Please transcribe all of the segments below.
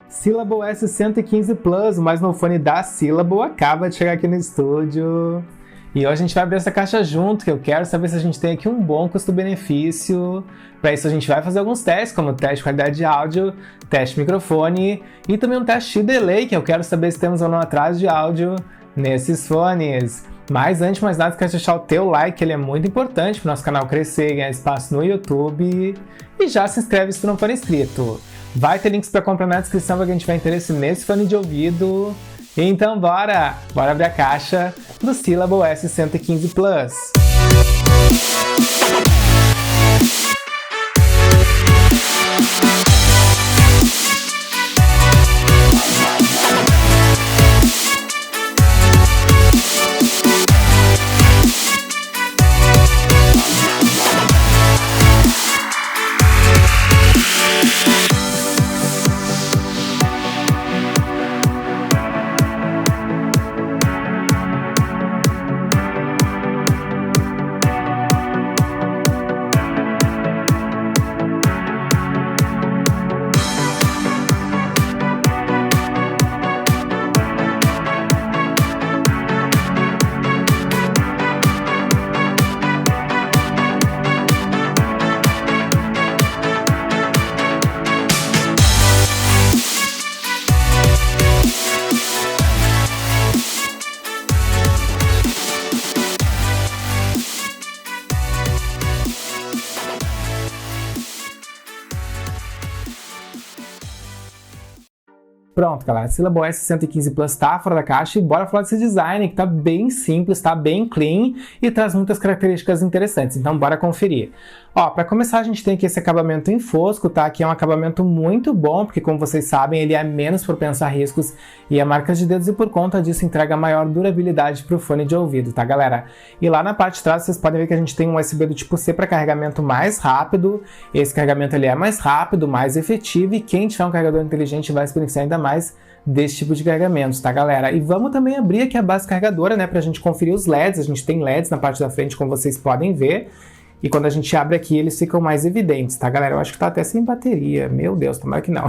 Syllable S115 Plus, o mais novo fone da Syllable, acaba de chegar aqui no estúdio. E hoje a gente vai abrir essa caixa junto, que eu quero saber se a gente tem aqui um bom custo-benefício. Para isso a gente vai fazer alguns testes, como teste de qualidade de áudio, teste de microfone e também um teste de delay, que eu quero saber se temos ou não atraso de áudio nesses fones. Mas antes de mais nada, quero deixar o teu like, ele é muito importante para o nosso canal crescer e ganhar espaço no YouTube. E já se inscreve se tu não for inscrito. Vai ter links para comprar na descrição para quem tiver interesse nesse fone de ouvido. Então bora abrir a caixa do Syllable S115 Plus. Pronto, galera, a Syllable S115 Plus tá fora da caixa e bora falar desse design que tá bem simples, tá bem clean e traz muitas características interessantes, então bora conferir. Ó, para começar a gente tem aqui esse acabamento em fosco, tá? Que é um acabamento muito bom, porque como vocês sabem, ele é menos propenso a riscos e a marcas de dedos e por conta disso entrega maior durabilidade para o fone de ouvido, tá, galera? E lá na parte de trás vocês podem ver que a gente tem um USB do tipo C para carregamento mais rápido. Esse carregamento ele é mais rápido, mais efetivo e quem tiver um carregador inteligente vai experienciar ainda mais desse tipo de carregamentos, tá, galera? E vamos também abrir aqui a base carregadora, né, pra gente conferir os LEDs. A gente tem LEDs na parte da frente, como vocês podem ver. E quando a gente abre aqui, eles ficam mais evidentes, tá, galera? Eu acho que tá até sem bateria. Meu Deus, tomara que não.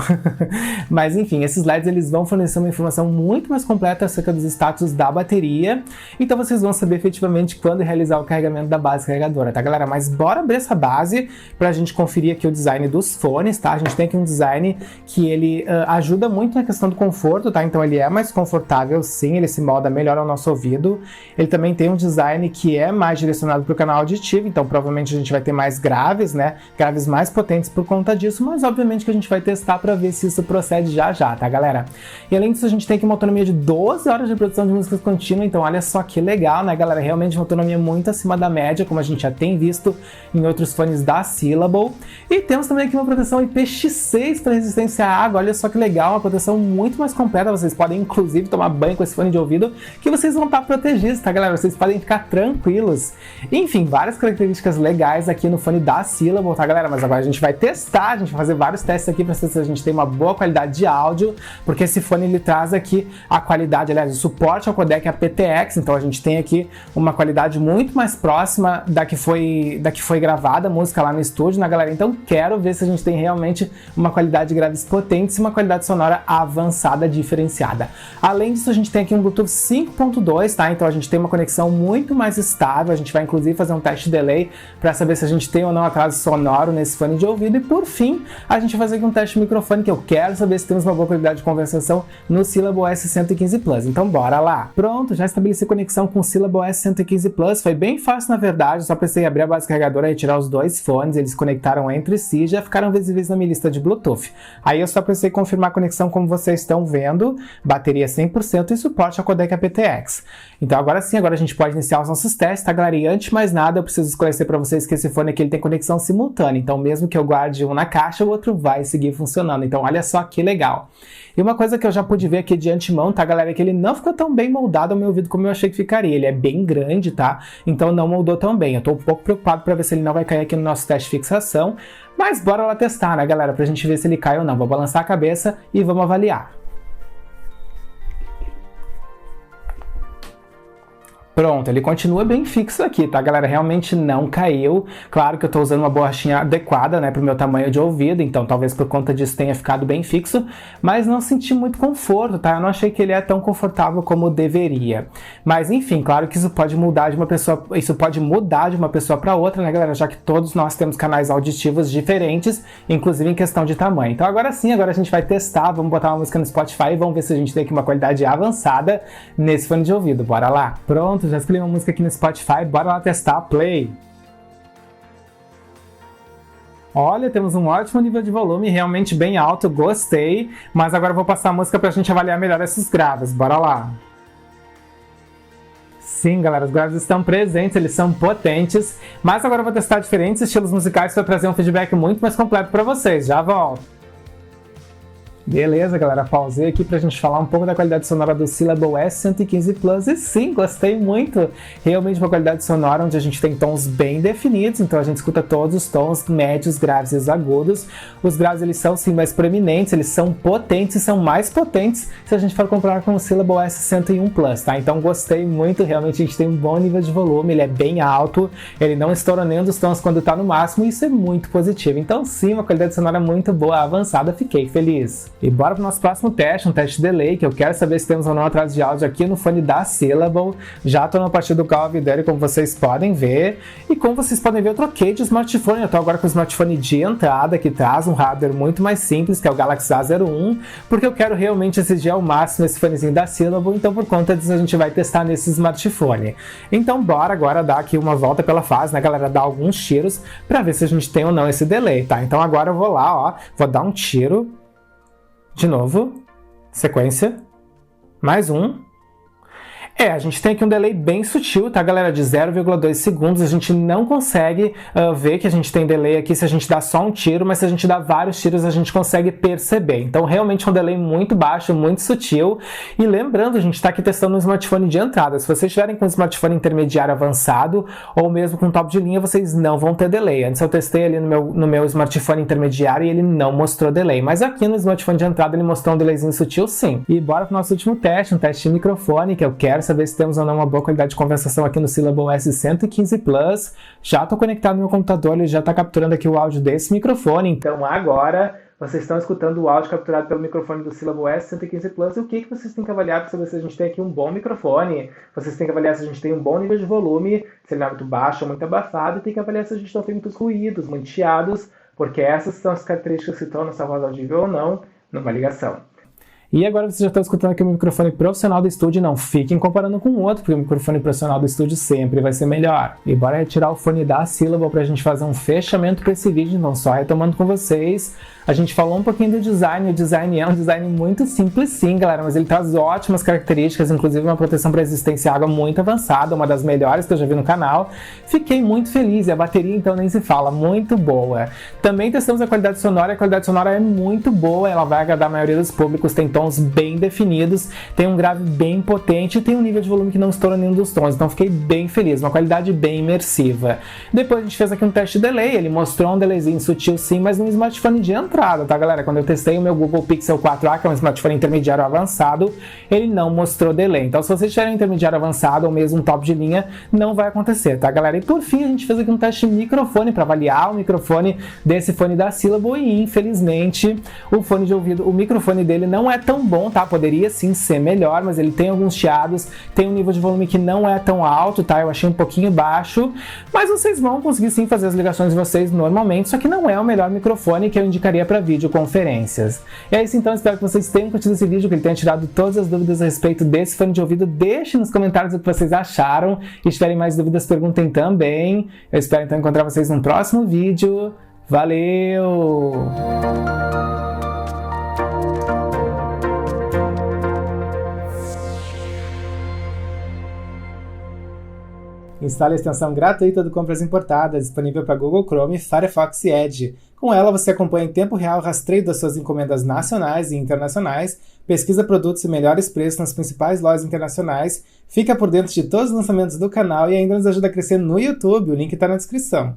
Mas, enfim, esses LEDs, eles vão fornecer uma informação muito mais completa acerca dos status da bateria. Então, vocês vão saber efetivamente quando realizar o carregamento da base carregadora, tá, galera? Mas bora abrir essa base pra gente conferir aqui o design dos fones, tá? A gente tem aqui um design que ele ajuda muito na questão do conforto, tá? Então, ele é mais confortável, sim. Ele se molda melhor ao nosso ouvido. Ele também tem um design que é mais direcionado pro canal auditivo. Então, provavelmente a gente vai ter mais graves, né? Graves mais potentes por conta disso, mas obviamente que a gente vai testar para ver se isso procede já, tá, galera? E além disso, a gente tem aqui uma autonomia de 12 horas de produção de músicas contínua, então olha só que legal, né, galera? Realmente uma autonomia muito acima da média, como a gente já tem visto em outros fones da Syllable. E temos também aqui uma proteção IPX6 para resistência à água, olha só que legal, uma proteção muito mais completa. Vocês podem inclusive tomar banho com esse fone de ouvido, que vocês vão estar protegidos, tá, galera? Vocês podem ficar tranquilos. Enfim, várias características legais aqui no fone da Syllable, tá, galera? Mas agora a gente vai testar, a gente vai fazer vários testes aqui para ver se a gente tem uma boa qualidade de áudio, porque esse fone ele traz aqui a qualidade, aliás, o suporte ao codec aptX, então a gente tem aqui uma qualidade muito mais próxima da que foi gravada a música lá no estúdio, né, galera? Então quero ver se a gente tem realmente uma qualidade de graves potentes e uma qualidade sonora avançada, diferenciada. Além disso, a gente tem aqui um Bluetooth 5.2, tá? Então a gente tem uma conexão muito mais estável, a gente vai inclusive fazer um teste de delay para saber se a gente tem ou não atraso sonoro nesse fone de ouvido. E por fim, a gente vai fazer aqui um teste de microfone, que eu quero saber se temos uma boa qualidade de conversação no Syllable S115 Plus. Então bora lá! Pronto, já estabeleci conexão com o Syllable S115 Plus. Foi bem fácil, na verdade, só precisei abrir a base carregadora e retirar os dois fones, eles conectaram entre si e já ficaram visíveis na minha lista de Bluetooth. Aí eu só precisei confirmar a conexão, como vocês estão vendo, bateria 100% e suporte ao codec aptX. Então agora sim, agora a gente pode iniciar os nossos testes, tá, galera? E antes de mais nada, eu preciso esclarecer para vocês que esse fone aqui ele tem conexão simultânea, então mesmo que eu guarde um na caixa, o outro vai seguir funcionando. Então olha só que legal. E uma coisa que eu já pude ver aqui de antemão, tá, galera, é que ele não ficou tão bem moldado ao meu ouvido como eu achei que ficaria. Ele é bem grande, tá? Então não moldou tão bem. Eu tô um pouco preocupado para ver se ele não vai cair aqui no nosso teste de fixação, mas bora lá testar, né, galera, pra gente ver se ele cai ou não. Vou balançar a cabeça e vamos avaliar. Pronto, ele continua bem fixo aqui, tá, galera? Realmente não caiu. Claro que eu tô usando uma borrachinha adequada, né, pro meu tamanho de ouvido, então talvez por conta disso tenha ficado bem fixo, mas não senti muito conforto, tá? Eu não achei que ele é tão confortável como deveria. Mas enfim, claro que isso pode mudar de uma pessoa para outra, né, galera? Já que todos nós temos canais auditivos diferentes, inclusive em questão de tamanho. Então agora sim, agora a gente vai testar, vamos botar uma música no Spotify e vamos ver se a gente tem aqui uma qualidade avançada nesse fone de ouvido. Bora lá? Pronto, já escolhi uma música aqui no Spotify, bora lá testar, play! Olha, temos um ótimo nível de volume, realmente bem alto, gostei, mas agora eu vou passar a música pra gente avaliar melhor esses graves, bora lá! Sim, galera, os graves estão presentes, eles são potentes, mas agora eu vou testar diferentes estilos musicais para trazer um feedback muito mais completo para vocês, já volto! Beleza, galera, pausei aqui pra gente falar um pouco da qualidade sonora do Syllable S115 Plus e sim, gostei muito! Realmente uma qualidade sonora onde a gente tem tons bem definidos, então a gente escuta todos os tons médios, graves e os agudos. Os graves eles são sim mais proeminentes, eles são potentes e são mais potentes se a gente for comparar com o Syllable S101 Plus, tá? Então gostei muito, realmente a gente tem um bom nível de volume, ele é bem alto, ele não estoura nem um dos tons quando tá no máximo e isso é muito positivo. Então sim, uma qualidade sonora muito boa, avançada, fiquei feliz! E bora pro nosso próximo teste, um teste de delay, que eu quero saber se temos ou não atraso de áudio aqui no fone da Syllable. Já tô na parte do call dele, como vocês podem ver. E como vocês podem ver, eu troquei de smartphone. Eu tô agora com o smartphone de entrada, que traz um hardware muito mais simples, que é o Galaxy A01, porque eu quero realmente exigir ao máximo esse fonezinho da Syllable, então por conta disso a gente vai testar nesse smartphone. Então bora agora dar aqui uma volta pela fase, né, galera? Dar alguns tiros pra ver se a gente tem ou não esse delay, tá? Então agora eu vou lá, ó, vou dar um tiro. De novo, sequência, mais um. A gente tem aqui um delay bem sutil, tá, galera? De 0,2 segundos. A gente não consegue ver que a gente tem delay aqui se a gente dá só um tiro, mas se a gente dá vários tiros, a gente consegue perceber. Então, realmente é um delay muito baixo, muito sutil. E lembrando, a gente está aqui testando um smartphone de entrada. Se vocês estiverem com um smartphone intermediário avançado, ou mesmo com top de linha, vocês não vão ter delay. Antes eu testei ali no meu smartphone intermediário e ele não mostrou delay. Mas aqui no smartphone de entrada ele mostrou um delayzinho sutil, sim. E bora pro nosso último teste, um teste de microfone, que eu quero saber se temos ou não uma boa qualidade de conversação aqui no Syllable S115 Plus. Já estou conectado no meu computador, ele já está capturando aqui o áudio desse microfone. Então agora vocês estão escutando o áudio capturado pelo microfone do Syllable S115 Plus. E o que vocês têm que avaliar para saber se a gente tem aqui um bom microfone? Vocês têm que avaliar se a gente tem um bom nível de volume, se ele não é muito baixo ou muito abafado, e tem que avaliar se a gente não tem muitos ruídos, muito chiados, porque essas são as características que tornam essa voz audível ou não numa ligação. E agora vocês já estão escutando aqui o microfone profissional do estúdio, não fiquem comparando com o outro, porque o microfone profissional do estúdio sempre vai ser melhor. E bora retirar o fone da Syllable pra gente fazer um fechamento para esse vídeo, então só retomando com vocês. A gente falou um pouquinho do design, o design é um design muito simples sim, galera, mas ele traz ótimas características, inclusive uma proteção para resistência à água muito avançada, uma das melhores que eu já vi no canal. Fiquei muito feliz, e a bateria então nem se fala, muito boa. Também testamos a qualidade sonora é muito boa, ela vai agradar a maioria dos públicos, tem tons bem definidos, tem um grave bem potente e tem um nível de volume que não estoura nenhum dos tons, então fiquei bem feliz, uma qualidade bem imersiva. Depois a gente fez aqui um teste de delay, ele mostrou um delayzinho sutil sim, mas num smartphone de entrada, tá, galera? Quando eu testei o meu Google Pixel 4a, que é um smartphone intermediário avançado, ele não mostrou delay. Então, se vocês tiverem um intermediário avançado ou mesmo um top de linha, não vai acontecer, tá, galera? E por fim, a gente fez aqui um teste de microfone para avaliar o microfone desse fone da Syllable e, infelizmente, o microfone dele não é tão bom, tá? Poderia sim ser melhor, mas ele tem alguns chiados, tem um nível de volume que não é tão alto, tá? Eu achei um pouquinho baixo, mas vocês vão conseguir sim fazer as ligações de vocês normalmente, só que não é o melhor microfone que eu indicaria para videoconferências. E é isso então, espero que vocês tenham curtido esse vídeo, que ele tenha tirado todas as dúvidas a respeito desse fone de ouvido. Deixem nos comentários o que vocês acharam, e se tiverem mais dúvidas, perguntem também. Eu espero então encontrar vocês no próximo vídeo. Valeu! Instale a extensão gratuita do Compras Importadas, disponível para Google Chrome, Firefox e Edge. Com ela, você acompanha em tempo real o rastreio das suas encomendas nacionais e internacionais, pesquisa produtos e melhores preços nas principais lojas internacionais, fica por dentro de todos os lançamentos do canal e ainda nos ajuda a crescer no YouTube. O link está na descrição.